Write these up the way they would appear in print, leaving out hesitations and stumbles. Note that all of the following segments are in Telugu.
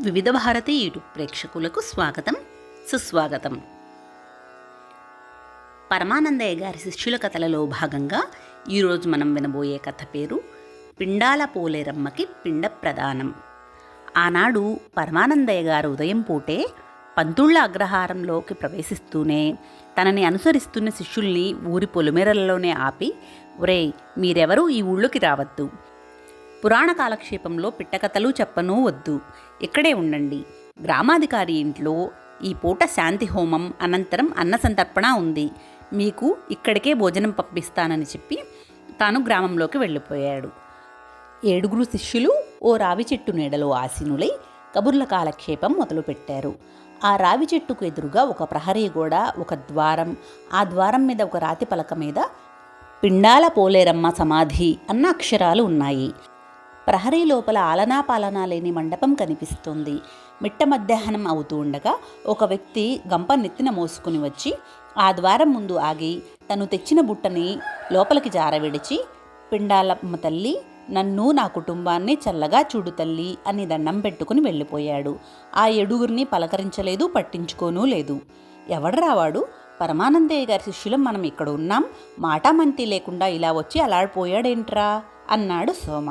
వివిధ భారతి యూట్యూబ్ ప్రేక్షకులకు స్వాగతం, సుస్వాగతం. పరమానందయ్య గారి శిష్యుల కథలలో భాగంగా ఈరోజు మనం వినబోయే కథ పేరు పిండాల పోలేరమ్మకి పిండ ప్రదానం. ఆనాడు పరమానందయ్య గారు ఉదయం పూటే పంతుళ్ల అగ్రహారంలోకి ప్రవేశిస్తూనే తనని అనుసరిస్తున్న శిష్యుల్ని ఊరి పొలిమేరలలోనే ఆపి, ఒరేయ్, మీరెవరూ ఈ ఊళ్ళోకి రావద్దు, పురాణ కాలక్షేపంలో పిట్టకథలు చెప్పనూ వద్దు, ఇక్కడే ఉండండి. గ్రామాధికారి ఇంట్లో ఈ పూట శాంతి హోమం అనంతరం అన్న సంతర్పణ ఉంది, మీకు ఇక్కడికే భోజనం పంపిస్తానని చెప్పి తాను గ్రామంలోకి వెళ్ళిపోయాడు. 7 శిష్యులు ఓ రావి చెట్టు నీడలో ఆసీనులై కబుర్ల కాలక్షేపం మొదలుపెట్టారు. ఆ రావి చెట్టుకు ఎదురుగా ఒక ప్రహరీ గోడ, ఒక ద్వారం, ఆ ద్వారం మీద ఒక రాతి పలక మీద పిండాల పోలేరమ్మ సమాధి అన్న అక్షరాలు ఉన్నాయి. ప్రహరీ లోపల ఆలనా పాలనా లేని మండపం కనిపిస్తుంది. మిట్ట మధ్యాహ్నం అవుతూ ఉండగా ఒక వ్యక్తి గంప నెత్తిన మోసుకుని వచ్చి ఆ ద్వారం ముందు ఆగి తను తెచ్చిన బుట్టని లోపలికి జారవిడిచి, పిండాలమ్మ తల్లి, నన్ను నా కుటుంబాన్ని చల్లగా చూడు తల్లి అని దండం పెట్టుకుని వెళ్ళిపోయాడు. ఆ 7 పలకరించలేదు, పట్టించుకోనూ లేదు. ఎవడ్రావాడు? పరమానందయ్య గారి శిష్యులం మనం ఇక్కడ ఉన్నాం, మాటామంతి లేకుండా ఇలా వచ్చి అలాడిపోయాడేంట్రా అన్నాడు సోమ.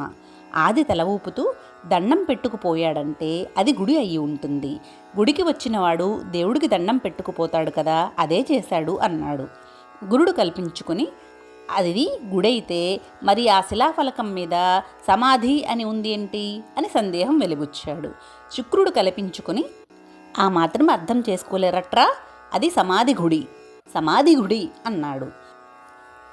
ఆది తల ఊపుతూ, దండం పెట్టుకుపోయాడంటే అది గుడి అయ్యి ఉంటుంది, గుడికి వచ్చినవాడు దేవుడికి దండం పెట్టుకుపోతాడు కదా, అదే చేశాడు అన్నాడు. గురుడు కల్పించుకుని, అది గుడైతే మరి ఆ శిలాఫలకం మీద సమాధి అని ఉంది ఏంటి అని సందేహం వెలిబుచ్చాడు. శుక్రుడు కల్పించుకుని, ఆ మాత్రం అర్థం చేసుకోలేరట్రా, అది సమాధి గుడి అన్నాడు.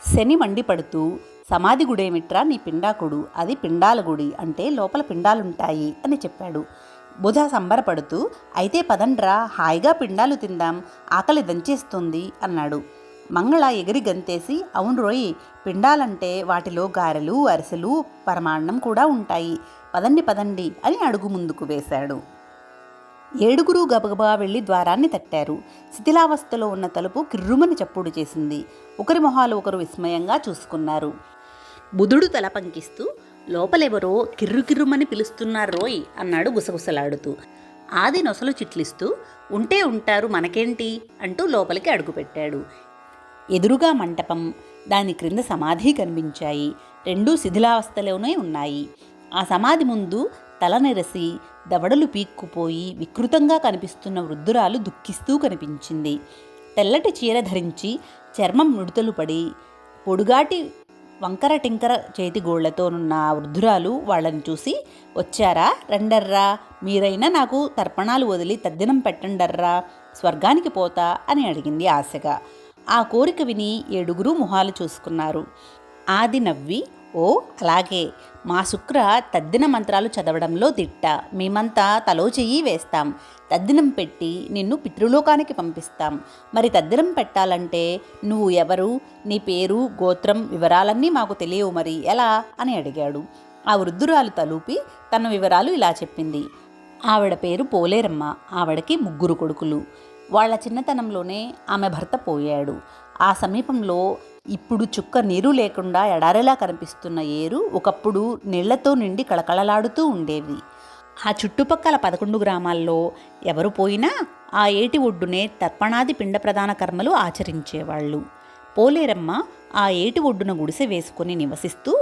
శని మండిపడుతూ, సమాధి గుడేమిట్రా నీ పిండాకుడు, అది పిండాల గుడి, అంటే లోపల పిండాలుంటాయి అని చెప్పాడు. బుధ సంబరపడుతూ, అయితే పదండ్రా, హాయిగా పిండాలు తిందాం, ఆకలి దంచేస్తుంది అన్నాడు. మంగళ ఎగిరి గంతేసి, అవును రోయ్, పిండాలంటే వాటిలో గారెలు, అరిసెలు, పరమాన్నం కూడా ఉంటాయి, పదండి అని అడుగు ముందుకు వేశాడు. 7 గబగబా వెళ్ళి ద్వారాన్ని తట్టారు. శిథిలావస్థలో ఉన్న తలుపు కిర్రుమని చప్పుడు చేసింది. ఒకరి మొహాలు ఒకరు విస్మయంగా చూసుకున్నారు. బుధుడు తల పంకిస్తూ, లోపలెవరో కిర్రుకిర్రుమని పిలుస్తున్నారోయ్ అన్నాడు గుసగుసలాడుతూ. ఆది నొసలు చిట్లిస్తూ, ఉంటే ఉంటారు మనకేంటి అంటూ లోపలికి అడుగుపెట్టాడు. ఎదురుగా మంటపం, దాని క్రింద సమాధి కనిపించాయి. 2 శిథిలావస్థలోనే ఉన్నాయి. ఆ సమాధి ముందు తల నెరసి దవడలు పీక్కుపోయి వికృతంగా కనిపిస్తున్న వృద్ధురాలు దుఃఖిస్తూ కనిపించింది. తెల్లటి చీర ధరించి చర్మం ముడతలు పడి పొడుగాటి వంకర టింకర చేతిగోళ్లతోనున్న ఆ వృద్ధురాలు వాళ్ళని చూసి, వచ్చారా, రండర్రా, మీరైనా నాకు తర్పణాలు వదిలి తద్దినం పెట్టండర్రా, స్వర్గానికి పోతా అని అడిగింది ఆశగా. ఆ కోరిక విని 7 మొహాలు చూసుకున్నారు. ఆది నవ్వి, ఓ అలాగే, మా శుక్ర తద్దిన మంత్రాలు చదవడంలో దిట్ట, మేమంతా తలో చెయ్యి వేస్తాం, తద్దినం పెట్టి నిన్ను పితృలోకానికి పంపిస్తాం. మరి తద్దినం పెట్టాలంటే నువ్వు ఎవరు, నీ పేరు, గోత్రం వివరాలన్నీ మాకు తెలియవు, మరి ఎలా అని అడిగాడు. ఆ వృద్ధురాలు తలూపి తన వివరాలు ఇలా చెప్పింది. ఆవిడ పేరు పోలేరమ్మ. ఆవిడకి 3 కొడుకులు. వాళ్ళ చిన్నతనంలోనే ఆమె భర్త పోయాడు. ఆ సమీపంలో ఇప్పుడు చుక్క నీరు లేకుండా ఎడారిలా కనిపిస్తున్న ఏరు ఒకప్పుడు నీళ్లతో నిండి కళకళలాడుతూ ఉండేవి. ఆ చుట్టుపక్కల 11 గ్రామాల్లో ఎవరు పోయినా ఆ ఏటి ఒడ్డునే తర్పణాది పిండ ప్రదాన కర్మలు ఆచరించేవాళ్ళు. పోలేరమ్మ ఆ ఏటి ఒడ్డున గుడిసె వేసుకుని నివసిస్తూ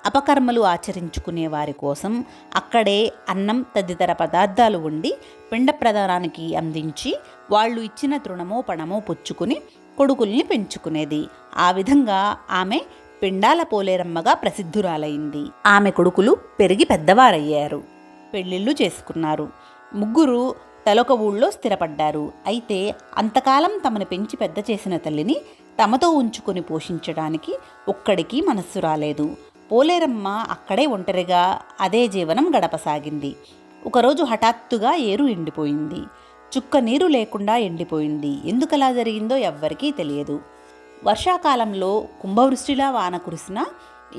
అపకర్మలు ఆచరించుకునే వారి కోసం అక్కడే అన్నం తదితర పదార్థాలు వండి పిండ ప్రదానానికి అందించి వాళ్ళు ఇచ్చిన తృణమో పణమో పుచ్చుకుని కొడుకుల్ని పెంచుకునేది. ఆ విధంగా ఆమె పిండాల పోలేరమ్మగా ప్రసిద్ధురాలైంది. ఆమె కొడుకులు పెరిగి పెద్దవారయ్యారు, పెళ్ళిళ్ళు చేసుకున్నారు. 3 తలొక ఊళ్ళో స్థిరపడ్డారు. అయితే అంతకాలం తమను పెంచి పెద్ద చేసిన తల్లిని తమతో ఉంచుకొని పోషించడానికి ఒక్కడికి మనస్సు రాలేదు. పోలేరమ్మ అక్కడే ఒంటరిగా అదే జీవనం గడపసాగింది. ఒకరోజు హఠాత్తుగా ఏరు ఎండిపోయింది. చుక్క నీరు లేకుండా ఎండిపోయింది. ఎందుకలా జరిగిందో ఎవ్వరికీ తెలియదు. వర్షాకాలంలో కుంభవృష్టిలా వాన కురిసినా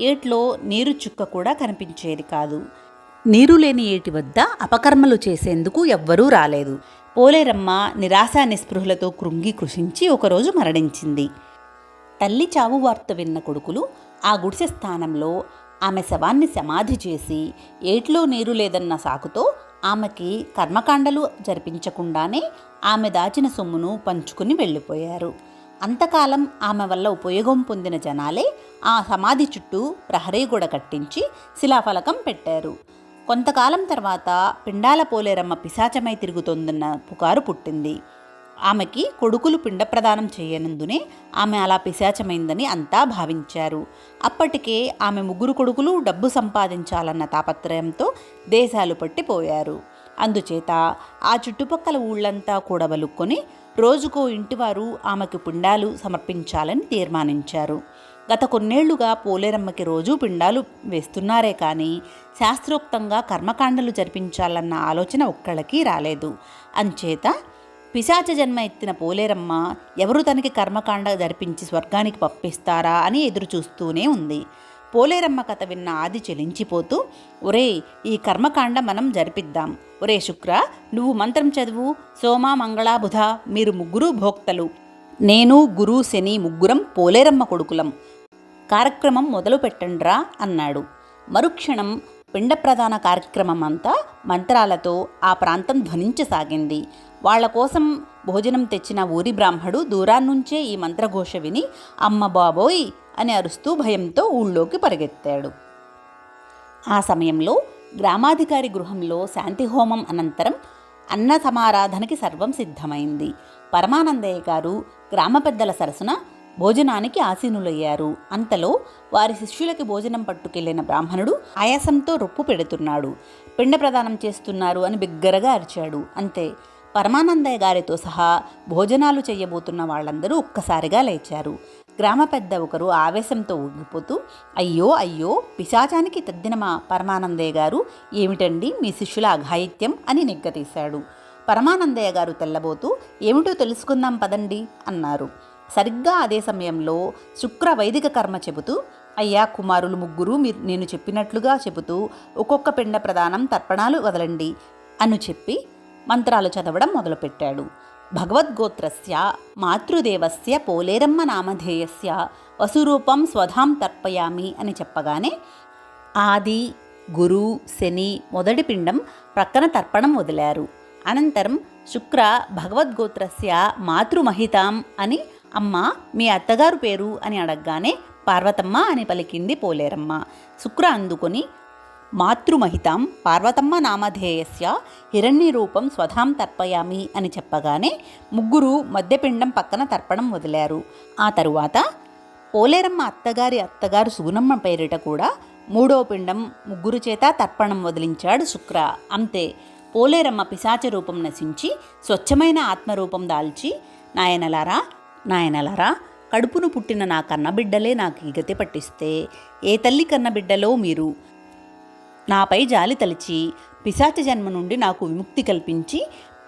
ఏట్లో నీరు చుక్క కూడా కనిపించేది కాదు. నీరు లేని ఏటి వద్ద అపకర్మలు చేసేందుకు ఎవ్వరూ రాలేదు. పోలేరమ్మ నిరాశ నిస్పృహలతో కృంగి కృషించి ఒకరోజు మరణించింది. తల్లి చావు వార్త విన్న కొడుకులు ఆ గుడిసె స్థానంలో ఆమె శవాన్ని సమాధి చేసి ఏట్లో నీరు లేదన్న సాకుతో ఆమెకి కర్మకాండలు జరిపించకుండానే ఆమె దాచిన సొమ్మును పంచుకుని వెళ్ళిపోయారు. అంతకాలం ఆమె వల్ల ఉపయోగం పొందిన జనాలే ఆ సమాధి చుట్టూ ప్రహరీ గోడ కట్టించి శిలాఫలకం పెట్టారు. కొంతకాలం తర్వాత పిండాల పోలేరమ్మ పిశాచమై తిరుగుతోందన్న పుకారు పుట్టింది. ఆమెకి కొడుకులు పిండప్రదానం చేయనందునే ఆమె అలా పిశాచమైందని అంతా భావించారు. అప్పటికే ఆమె 3 కొడుకులు డబ్బు సంపాదించాలన్న తాపత్రయంతో దేశాలు పట్టిపోయారు. అందుచేత ఆ చుట్టుపక్కల ఊళ్ళంతా కూడబలుక్కొని రోజుకో ఇంటివారు ఆమెకు పిండాలు సమర్పించాలని తీర్మానించారు. గత కొన్నేళ్లుగా పోలేరమ్మకి రోజూ పిండాలు వేస్తున్నారే కానీ శాస్త్రోక్తంగా కర్మకాండలు జరిపించాలన్న ఆలోచన ఒక్కళ్ళకి రాలేదు. అంచేత పిశాచ జన్మ ఎత్తిన పోలేరమ్మ ఎవరు తనకి కర్మకాండ జరిపించి స్వర్గానికి పంపిస్తారా అని ఎదురు చూస్తూనే ఉంది. పోలేరమ్మ కథ విన్న ఆది చెలించిపోతూ, ఒరే, ఈ కర్మకాండ మనం జరిపిద్దాం. ఒరే శుక్ర, నువ్వు మంత్రం చదువు. సోమ, మంగళ, బుధ మీరు 3 భోక్తలు. నేను, గురు, శని 3 పోలేరమ్మ కొడుకులం. కార్యక్రమం మొదలు పెట్టండ్రా అన్నాడు. మరుక్షణం పిండ ప్రధాన కార్యక్రమం అంతా మంత్రాలతో ఆ ప్రాంతం ధ్వనించసాగింది. వాళ్ల కోసం భోజనం తెచ్చిన ఊరి బ్రాహ్మడు దూరాన్నుంచే ఈ మంత్రఘోష విని అమ్మ బాబోయ్ అని అరుస్తూ భయంతో ఊళ్ళోకి పరిగెత్తాడు. ఆ సమయంలో గ్రామాధికారి గృహంలో శాంతిహోమం అనంతరం అన్న సమారాధనకి సర్వం సిద్ధమైంది. పరమానందయ్య గారు గ్రామ పెద్దల సరసన భోజనానికి ఆసీనులయ్యారు. అంతలో వారి శిష్యులకి భోజనం పట్టుకెళ్లిన బ్రాహ్మణుడు ఆయాసంతో రొప్పు పెడుతున్నాడు. పిండ ప్రదానం చేస్తున్నారు అని బిగ్గరగా అరిచాడు. అంతే, పరమానందయ్య గారితో సహా భోజనాలు చేయబోతున్న వాళ్ళందరూ ఒక్కసారిగా లేచారు. గ్రామ పెద్ద ఒకరు ఆవేశంతో ఊగిపోతూ, అయ్యో అయ్యో, పిశాచానికి తద్దినమా పరమానందయ్య గారు, ఏమిటండి మీ శిష్యుల అఘాయిత్యం అని నిగ్గతీశాడు. పరమానందయ్య గారు తెల్లబోతూ, ఏమిటో తెలుసుకుందాం పదండి అన్నారు. సరిగ్గా అదే సమయంలో శుక్ర వైదిక కర్మ చెబుతూ, అయ్యా కుమారులు 3 మీరు నేను చెప్పినట్లుగా చెబుతూ ఒక్కొక్క పిండ ప్రదానం తర్పణాలు వదలండి అను చెప్పి మంత్రాలు చదవడం మొదలుపెట్టాడు. భగవద్గోత్రస్య మాతృదేవస్య పోలేరమ్మ నామధేయస్య వసురూపం స్వధాం తర్పయామి అని చెప్పగానే ఆది, గురు, శని మొదటి పిండం ప్రక్కన తర్పణం వదిలారు. అనంతరం శుక్ర భగవద్గోత్రస్య మాతృమహితాం అని, అమ్మ మీ అత్తగారు పేరు అని అడగగానే పార్వతమ్మ అని పలికింది పోలేరమ్మ. శుక్ర అందుకొని మాతృమహితాం పార్వతమ్మ నామధేయస్య హిరణ్యరూపం స్వధాం తర్పయామి అని చెప్పగానే 3 మధ్యపిండం పక్కన తర్పణం వదిలారు. ఆ తరువాత పోలేరమ్మ అత్తగారు సుగుణమ్మ పేరిట కూడా 3వ పిండం 3 చేత తర్పణం వదిలించాడు శుక్ర. అంతే, పోలేరమ్మ పిశాచ రూపం నశించి స్వచ్ఛమైన ఆత్మరూపం దాల్చి, నాయనలారా, కడుపును పుట్టిన నా కన్నబిడ్డలే నాకు ఈ గతి పట్టిస్తే ఏ తల్లి కన్నబిడ్డలో మీరు నాపై జాలి తలిచి పిశాచ జన్మ నుండి నాకు విముక్తి కల్పించి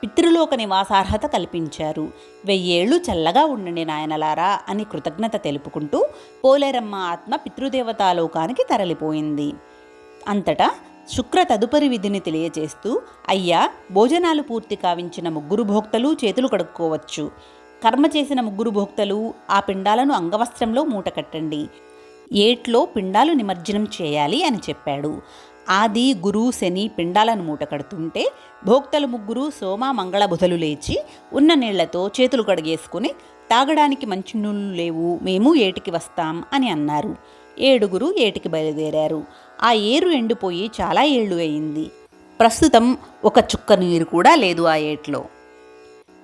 పితృలోక నివాసార్హత కల్పించారు. 1000 ఏళ్ళు చల్లగా ఉండండి నాయనలారా అని కృతజ్ఞత తెలుపుకుంటూ పోలేరమ్మ ఆత్మ పితృదేవతాలోకానికి తరలిపోయింది. అంతటా శుక్ర తదుపరి విధిని తెలియచేస్తూ, అయ్యా, భోజనాలు పూర్తి కావించిన 3 భోక్తలు చేతులు కడుక్కోవచ్చు. కర్మ చేసిన 3 భోక్తలు ఆ పిండాలను అంగవస్త్రంలో మూట కట్టండి. ఏట్లో పిండాలు నిమజ్జనం చేయాలి అని చెప్పాడు. ఆది, గురు, శని పిండాలను మూట కడుతుంటే భోక్తలు 3 సోమ, మంగళ, బుధలు లేచి ఉన్న నీళ్లతో చేతులు కడిగేసుకుని, తాగడానికి మంచినీళ్ళు లేవు, మేము ఏటికి వస్తాం అని అన్నారు. 7 ఏటికి బయలుదేరారు. ఆ ఏరు ఎండిపోయి చాలా ఏళ్ళు అయింది. ప్రస్తుతం ఒక చుక్క నీరు కూడా లేదు ఆ ఏట్లో.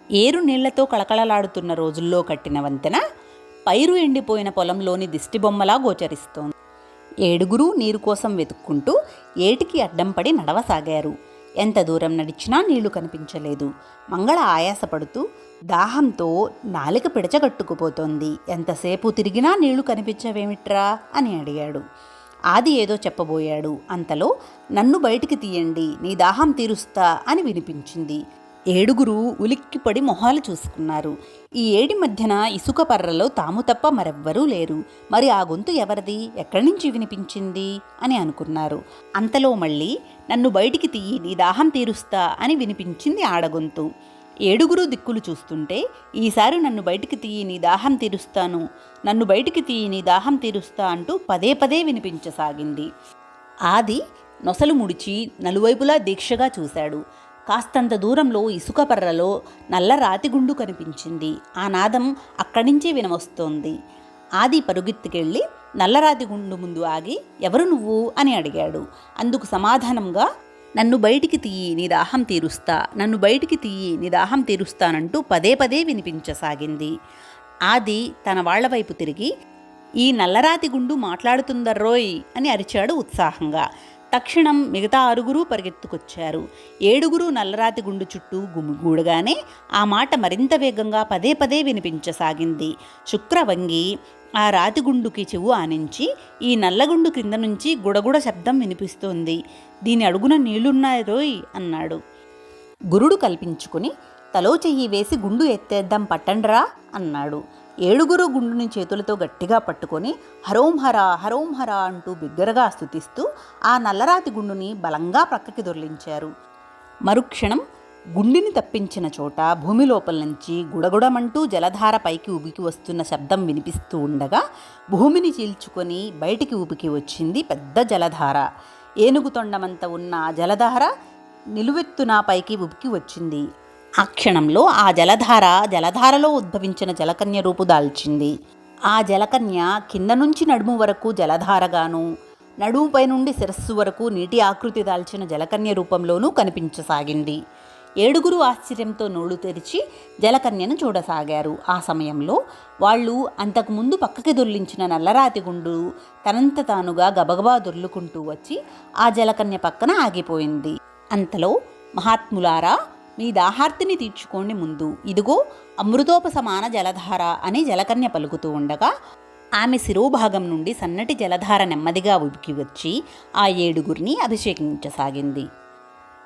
ఏరు నీళ్లతో కళకళలాడుతున్న రోజుల్లో కట్టిన వంతెన పైరు ఎండిపోయిన పొలంలోని దిష్టిబొమ్మలా గోచరిస్తోంది. 7 నీరు కోసం వెతుక్కుంటూ ఏటికి అడ్డం పడి నడవసాగారు. ఎంత దూరం నడిచినా నీళ్లు కనిపించలేదు. మంగళ ఆయాసపడుతూ, దాహంతో నాలిక పిడచగట్టుకుపోతోంది, ఎంతసేపు తిరిగినా నీళ్లు కనిపించవేమిట్రా అని అడిగాడు. ఆది ఏదో చెప్పబోయాడు. అంతలో నన్ను బయటికి తీయండి, నీ దాహం తీరుస్తా అని వినిపించింది. 7 ఉలిక్కిపడి మొహాలు చూసుకున్నారు. ఈ ఏడి మధ్యన ఇసుక పర్రలో తాము తప్ప మరెవ్వరూ లేరు. మరి ఆ గొంతు ఎవరిది, ఎక్కడి నుంచి వినిపించింది అని అనుకున్నారు. అంతలో మళ్ళీ నన్ను బయటికి తీయి, నీ దాహం తీరుస్తా అని వినిపించింది ఆడగొంతు. 7 దిక్కులు చూస్తుంటే ఈసారి నన్ను బయటికి తీయి, నీ దాహం తీరుస్తాను, నన్ను బయటికి తీయి, నీ దాహం తీరుస్తా అంటూ పదే పదే వినిపించసాగింది. ఆది నొసలు ముడిచి నలువైపులా దీక్షగా చూశాడు. కాస్తంత దూరంలో ఇసుక పర్రలో నల్ల రాతిగుండు కనిపించింది. ఆ నాదం అక్కడి నుంచే వినవస్తోంది. ఆది పరుగెత్తుకెళ్ళి నల్లరాతి గుండు ముందు ఆగి, ఎవరు నువ్వు అని అడిగాడు. అందుకు సమాధానంగా, నన్ను బయటికి తీయి, నీ దాహం తీరుస్తా, నన్ను బయటికి తీయి, నీ దాహం తీరుస్తానంటూ పదే పదే వినిపించసాగింది. ఆది తన వాళ్ల వైపు తిరిగి, ఈ నల్లరాతి గుండు మాట్లాడుతుందర్రోయ్ అని అరిచాడు ఉత్సాహంగా. తక్షణం మిగతా 6 పరిగెత్తుకొచ్చారు. 7 నల్లరాతి గుండు చుట్టూ గుమిగూడగానే ఆ మాట మరింత వేగంగా పదే పదే వినిపించసాగింది. శుక్ర వంగి ఆ రాతిగుండుకి చెవు ఆనించి, ఈ నల్లగుండు క్రింద నుంచి గుడగుడ శబ్దం వినిపిస్తోంది, దీని అడుగున నీళ్లున్నాయి రోయ్ అన్నాడు. గురుడు కల్పించుకుని తలో చెయ్యి వేసి గుండు ఎత్తేద్దాం పట్టండ్రా అన్నాడు. 7 గుండుని చేతులతో గట్టిగా పట్టుకొని హరోం హరా హరోం హరా అంటూ బిగ్గరగా స్తుతిస్తూ ఆ నల్లరాతి గుండుని బలంగా ప్రక్కకి దొర్లించారు. మరుక్షణం గుండిని తప్పించిన చోట భూమి లోపల నుంచి గుడగుడమంటూ జలధార పైకి ఉబికి వస్తున్న శబ్దం వినిపిస్తూ ఉండగా భూమిని చీల్చుకొని బయటికి ఉబికి వచ్చింది పెద్ద జలధార. ఏనుగు తొండమంత ఉన్న ఆ జలధార నిలువెత్తున పైకి ఉబికి వచ్చింది. ఆ క్షణంలో ఆ జలధారలో ఉద్భవించిన జలకన్య రూపు దాల్చింది. ఆ జలకన్య కింద నుంచి నడుము వరకు జలధారగాను, నడుముపై నుండి శిరస్సు వరకు నీటి ఆకృతి దాల్చిన జలకన్య రూపంలోనూ కనిపించసాగింది. 7 ఆశ్చర్యంతో నోళ్లు తెరిచి జలకన్యను చూడసాగారు. ఆ సమయంలో వాళ్ళు అంతకుముందు పక్కకి దొర్లించిన నల్లరాతి గుండు తనంత తానుగా గబగబా దొర్లుకుంటూ వచ్చి ఆ జలకన్య పక్కన ఆగిపోయింది. అంతలో, మహాత్ములారా, మీ దాహార్తిని తీర్చుకోండి ముందు, ఇదిగో అమృతోపసమాన జలధార అని జలకన్య పలుకుతూ ఉండగా ఆమె శిరోభాగం నుండి సన్నటి జలధార నెమ్మదిగా ఉబికి వచ్చి ఆ 7 అభిషేకించసాగింది.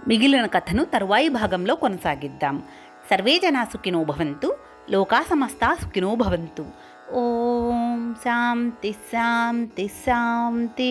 మిగిలిన కథను తరువాయి భాగంలో కొనసాగిద్దాం. సర్వే జనా సుఖినో భవంతు, లోకా సమస్తా సుఖినో భవంతు. ఓం శాంతి శాంతి శాంతి.